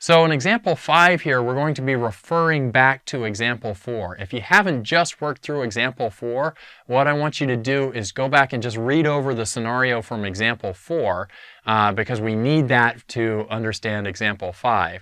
So in example 5 here, we're going to be referring back to example 4. If you haven't just worked through example 4, what I want you to do is go back and just read over the scenario from example 4 because we need that to understand example 5.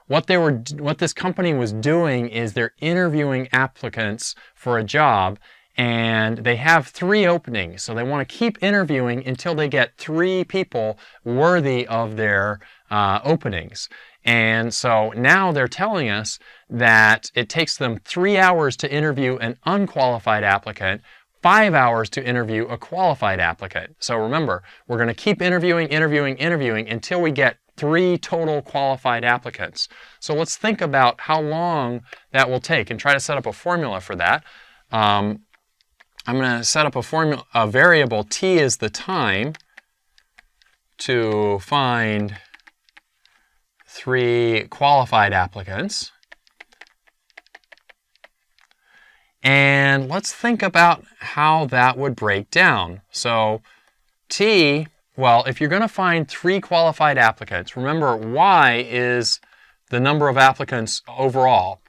What this company was doing is they're interviewing applicants for a job, and they have 3 openings. So they want to keep interviewing until they get 3 people worthy of their openings. And so now they're telling us that it takes them 3 hours to interview an unqualified applicant, 5 hours to interview a qualified applicant. So remember, we're going to keep interviewing until we get 3 total qualified applicants. So let's think about how long that will take and try to set up a formula for that. I'm going to set up a variable. T is the time to find 3 qualified applicants. And let's think about how that would break down. So T, well, if you're going to find 3 qualified applicants, remember Y is the number of applicants overall.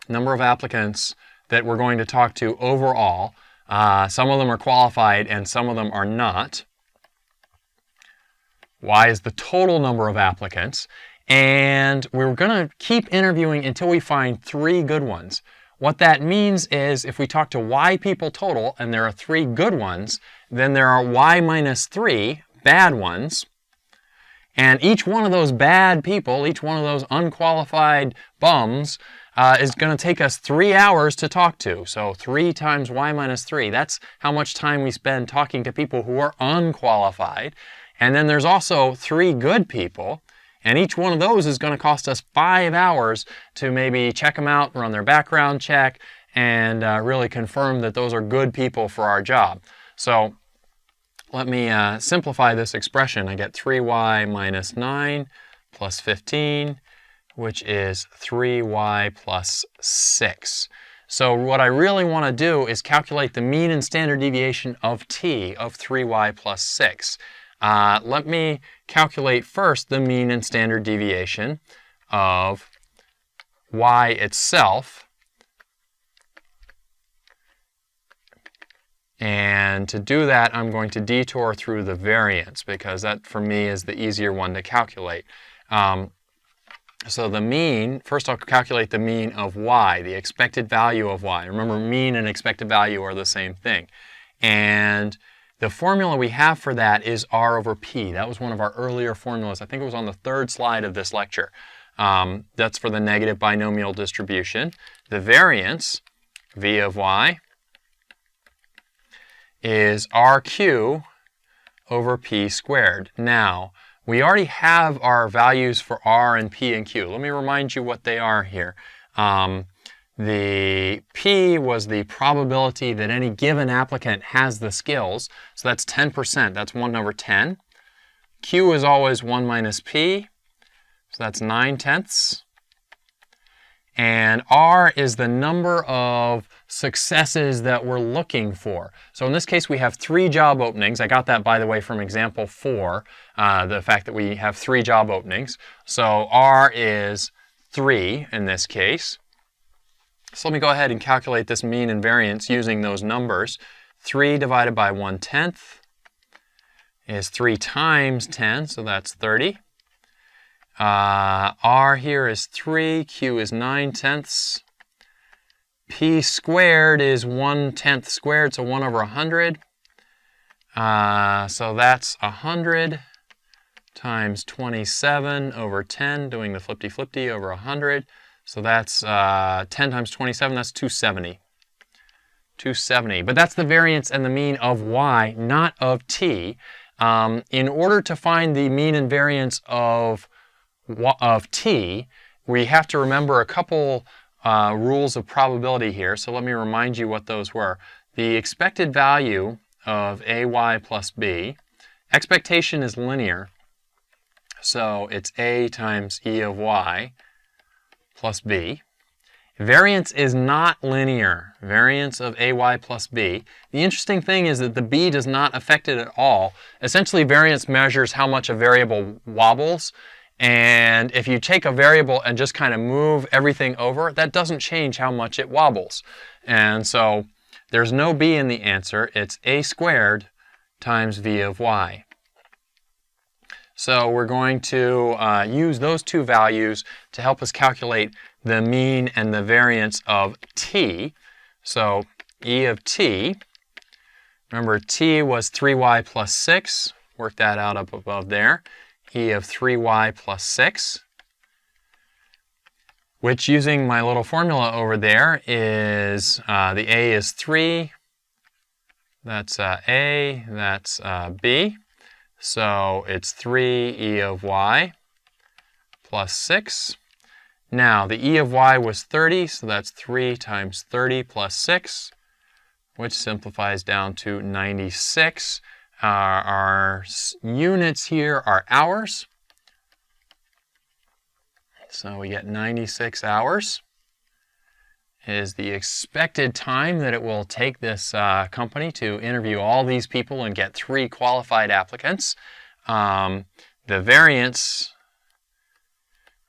Number of applicants that we're going to talk to overall. Some of them are qualified and some of them are not. Y is the total number of applicants. And we're going to keep interviewing until we find 3 good ones. What that means is if we talk to Y people total and there are 3 good ones, then there are Y minus 3 bad ones. And each one of those bad people, each one of those unqualified bums, is going to take us 3 hours to talk to. So 3 times Y minus 3. That's how much time we spend talking to people who are unqualified. And then there's also 3 good people. And each one of those is going to cost us 5 hours to maybe check them out, run their background check, and really confirm that those are good people for our job. So let me simplify this expression. I get 3y minus 9 plus 15, which is 3y plus 6. So what I really want to do is calculate the mean and standard deviation of t of 3y plus 6. Let me calculate first the mean and standard deviation of y itself. And to do that, I'm going to detour through the variance because that, for me, is the easier one to calculate. So the mean, first I'll calculate the mean of y, the expected value of y. Remember, mean and expected value are the same thing. And the formula we have for that is r over p. That was one of our earlier formulas. I think it was on the 3rd slide of this lecture. That's for the negative binomial distribution. The variance, v of y, is rq over p squared. Now, we already have our values for r and p and q. Let me remind you what they are here. The p was the probability that any given applicant has the skills. So that's 10%. That's 1 over 10. Q is always 1 minus p. So that's 9/10. And r is the number of successes that we're looking for. So in this case, we have 3 job openings. I got that, by the way, from example 4, the fact that we have 3 job openings. So r is 3 in this case. So let me go ahead and calculate this mean and variance using those numbers. 3 divided by 1/10 is 3 times 10, so that's 30. R here is 3, Q is 9/10. P squared is 1/10 squared, so 1 over 100. So that's 100 times 27 over 10, doing the flippity-flippity over 100. So that's 10 times 27, that's 270. 270. But that's the variance and the mean of y, not of t. In order to find the mean and variance of t, we have to remember a couple rules of probability here. So let me remind you what those were. The expected value of ay plus b, expectation is linear. So it's a times e of y plus b. Variance is not linear. Variance of ay plus b. The interesting thing is that the b does not affect it at all. Essentially, variance measures how much a variable wobbles. And if you take a variable and just kind of move everything over, that doesn't change how much it wobbles. And so there's no b in the answer. It's a squared times v of y. So we're going to use those two values to help us calculate the mean and the variance of t. So e of t, remember t was 3y plus 6. Work that out up above there. E of 3y plus 6, which using my little formula over there is the a is 3. That's a, that's b. So it's 3 e of y plus 6. Now, the e of y was 30, so that's 3 times 30 plus 6, which simplifies down to 96. Our units here are hours. So we get 96 hours is the expected time that it will take this company to interview all these people and get 3 qualified applicants. The variance,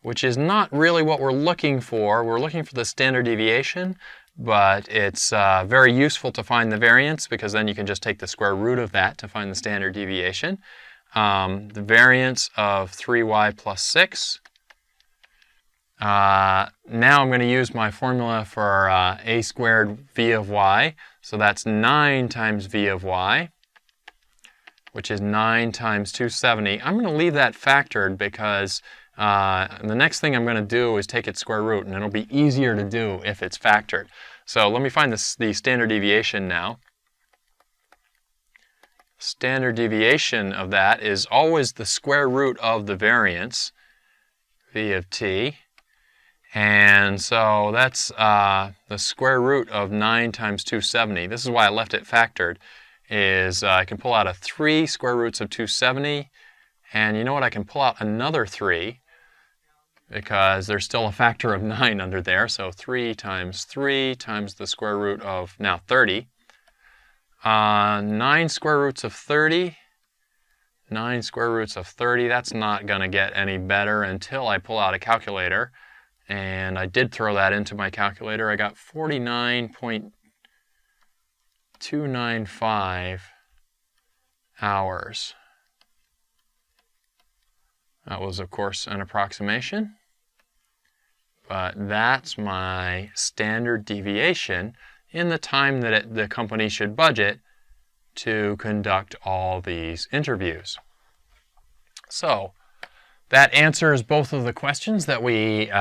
which is not really what we're looking for. We're looking for the standard deviation, but it's very useful to find the variance because then you can just take the square root of that to find the standard deviation. The variance of 3y plus 6. Now I'm going to use my formula for a squared v of y. So that's 9 times v of y, which is 9 times 270. I'm going to leave that factored because the next thing I'm going to do is take its square root, and it'll be easier to do if it's factored. So let me find the standard deviation now. Standard deviation of that is always the square root of the variance, v of t. And so that's the square root of 9 times 270. This is why I left it factored, is I can pull out 3 square roots of 270. And you know what? I can pull out another 3 because there's still a factor of 9 under there. So 3 times the square root of now 30. 9 square roots of 30. 9 square roots of 30. That's not going to get any better until I pull out a calculator. And I did throw that into my calculator. I got 49.295 hours. That was, of course, an approximation. But that's my standard deviation in the time that the company should budget to conduct all these interviews. So that answers both of the questions that we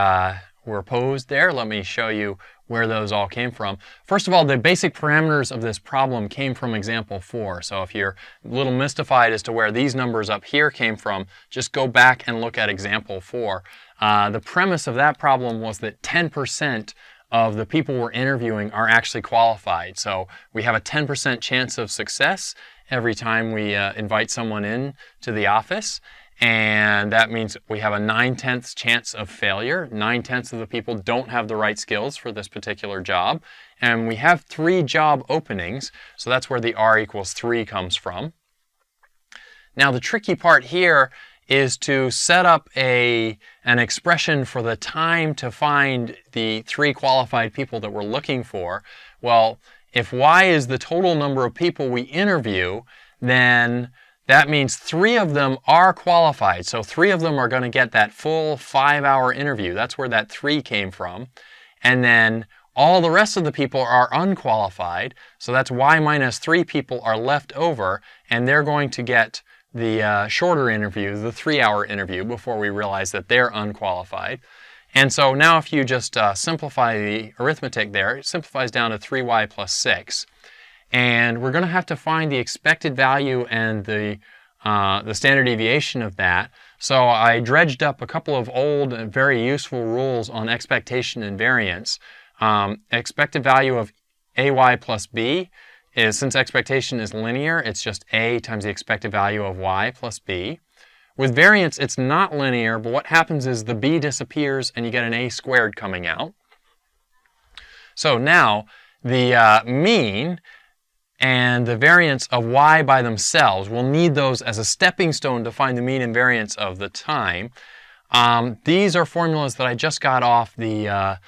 were posed there. Let me show you where those all came from. First of all, the basic parameters of this problem came from example 4. So if you're a little mystified as to where these numbers up here came from, just go back and look at example 4. The premise of that problem was that 10% of the people we're interviewing are actually qualified. So we have a 10% chance of success every time we invite someone in to the office. And that means we have a 9/10 chance of failure. 9/10 of the people don't have the right skills for this particular job. And we have 3 job openings, so that's where the r equals 3 comes from. Now the tricky part here is to set up an expression for the time to find the 3 qualified people that we're looking for. Well, if y is the total number of people we interview, then that means 3 of them are qualified. So 3 of them are going to get that full 5-hour interview. That's where that 3 came from. And then all the rest of the people are unqualified. So that's y minus 3 people are left over, and they're going to get the shorter interview, the 3-hour interview, before we realize that they're unqualified. And so now if you just simplify the arithmetic there, it simplifies down to 3y plus 6. And we're going to have to find the expected value and the standard deviation of that. So I dredged up a couple of old and very useful rules on expectation and variance. Expected value of ay plus b is, since expectation is linear, it's just a times the expected value of y plus b. With variance, it's not linear, but what happens is the b disappears and you get an a squared coming out. So now the mean and the variance of y by themselves, we'll need those as a stepping stone to find the mean and variance of the time. These are formulas that I just got off I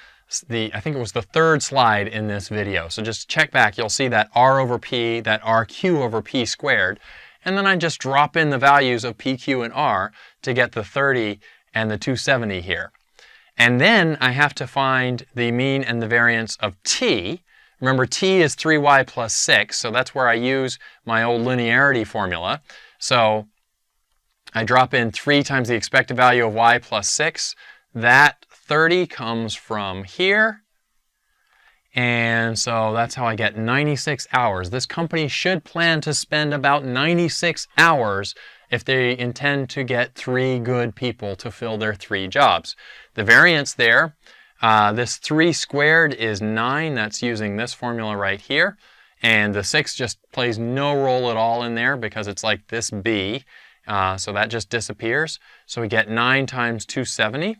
think it was the third slide in this video. So just check back. You'll see that R over P, that RQ over P squared. And then I just drop in the values of P, Q, and R to get the 30 and the 270 here. And then I have to find the mean and the variance of T. Remember, T is 3y plus 6, so that's where I use my old linearity formula. So I drop in 3 times the expected value of y plus 6. That 30 comes from here. And so that's how I get 96 hours. This company should plan to spend about 96 hours if they intend to get 3 good people to fill their 3 jobs. The variance there, this 3 squared is 9. That's using this formula right here. And the 6 just plays no role at all in there because it's like this B. So that just disappears. So we get 9 times 270.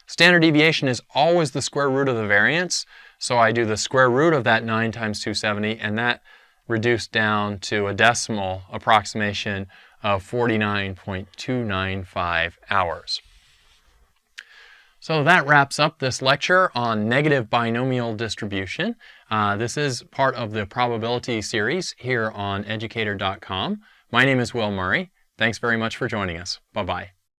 Standard deviation is always the square root of the variance. So I do the square root of that 9 times 270, and that reduced down to a decimal approximation of 49.295 hours. So that wraps up this lecture on negative binomial distribution. This is part of the probability series here on Educator.com. My name is Will Murray. Thanks very much for joining us. Bye-bye.